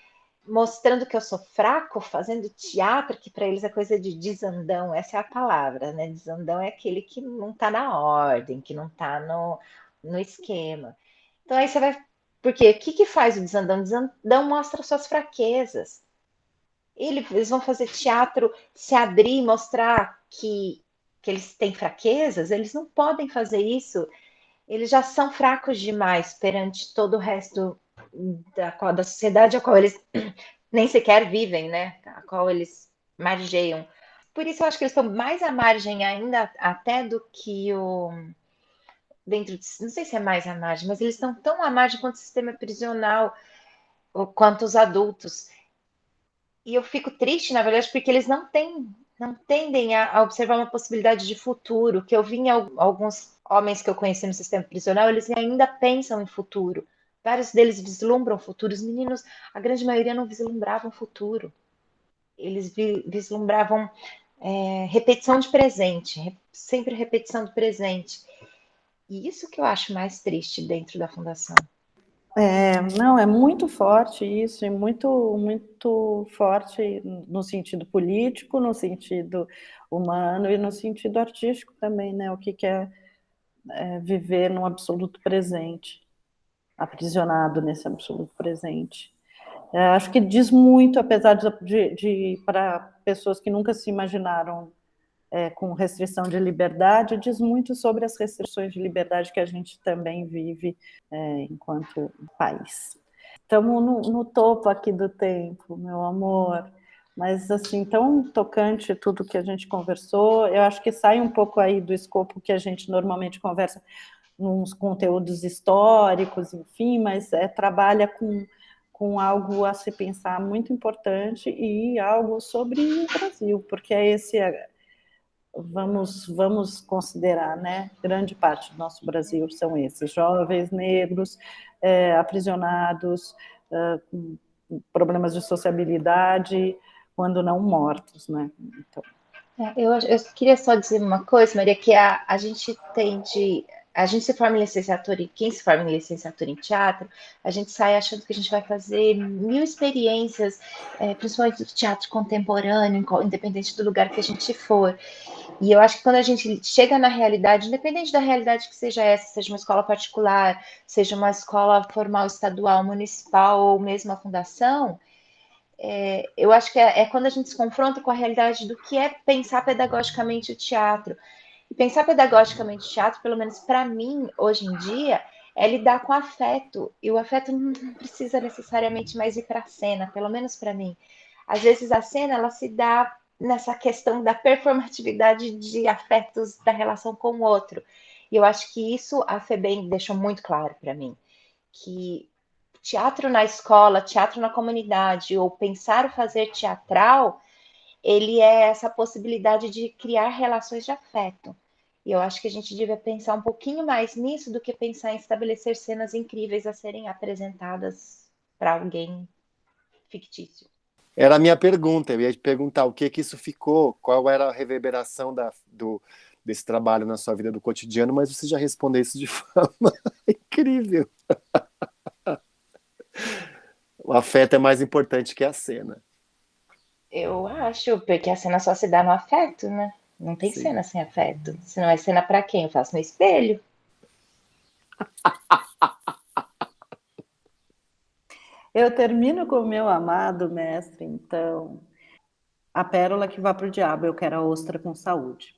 mostrando que eu sou fraco, fazendo teatro, que para eles é coisa de desandão, essa é a palavra, né? Desandão é aquele que não está na ordem, que não está no esquema. Então aí você vai. Porque o que faz o desandão? O desandão mostra suas fraquezas. Eles vão fazer teatro, se abrir, mostrar que eles têm fraquezas, eles não podem fazer isso. Eles já são fracos demais perante todo o resto da sociedade a qual eles nem sequer vivem, né? A qual eles margeiam. Por isso eu acho que eles estão mais à margem ainda até do que o dentro de, não sei se é mais à margem, mas eles estão tão à margem quanto o sistema prisional, ou quanto os adultos. E eu fico triste, na verdade, porque eles não tendem a observar uma possibilidade de futuro, que eu vi em alguns homens que eu conheci no sistema prisional, eles ainda pensam em futuro. Vários deles vislumbram futuro. Os meninos, a grande maioria, não vislumbravam futuro. Eles vislumbravam repetição de presente, sempre repetição do presente. E isso que eu acho mais triste dentro da fundação. Não, é muito forte isso, e muito, muito forte no sentido político, no sentido humano e no sentido artístico também, né? O que é viver no absoluto presente, aprisionado nesse absoluto presente. Acho que diz muito, apesar de para pessoas que nunca se imaginaram com restrição de liberdade, diz muito sobre as restrições de liberdade que a gente também vive enquanto país. Estamos no topo aqui do tempo, meu amor, mas assim, tão tocante tudo que a gente conversou, eu acho que sai um pouco aí do escopo que a gente normalmente conversa nos conteúdos históricos, enfim, mas trabalha com algo a se pensar muito importante e algo sobre o Brasil, porque é esse, vamos considerar, né, grande parte do nosso Brasil são esses, jovens negros, aprisionados, com problemas de sociabilidade, quando não mortos, né, então... Eu queria só dizer uma coisa, Maria, que a gente a gente se forma em licenciatura, e quem se forma em licenciatura em teatro, a gente sai achando que a gente vai fazer 1000 experiências, principalmente do teatro contemporâneo, independente do lugar que a gente for. E eu acho que quando a gente chega na realidade, independente da realidade que seja essa, seja uma escola particular, seja uma escola formal estadual, municipal ou mesmo a fundação, eu acho que é quando a gente se confronta com a realidade do que é pensar pedagogicamente o teatro. E pensar pedagogicamente o teatro, pelo menos para mim, hoje em dia, é lidar com afeto. E o afeto não precisa necessariamente mais ir para a cena, pelo menos para mim. Às vezes a cena ela se dá nessa questão da performatividade de afetos da relação com o outro. E eu acho que isso a FEBEM deixou muito claro para mim, que teatro na escola, teatro na comunidade, ou pensar o fazer teatral, ele é essa possibilidade de criar relações de afeto. E eu acho que a gente devia pensar um pouquinho mais nisso do que pensar em estabelecer cenas incríveis a serem apresentadas para alguém fictício. Era a minha pergunta, eu ia te perguntar o que isso ficou, qual era a reverberação desse trabalho na sua vida do cotidiano, mas você já respondeu isso de forma incrível. O afeto é mais importante que a cena. Eu acho, porque a cena só se dá no afeto, né? Não tem Sim. cena sem afeto. Se não é cena para quem? Eu faço no espelho. Eu termino com o meu amado mestre, então, a pérola que vá para o diabo, eu quero a ostra com saúde.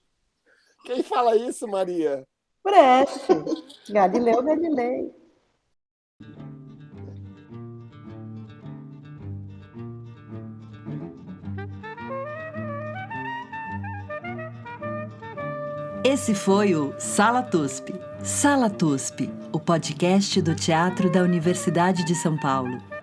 Quem fala isso, Maria? Brecht, Galileu Galilei. Esse foi o Sala TUSP. Sala TUSP, o podcast do Teatro da Universidade de São Paulo.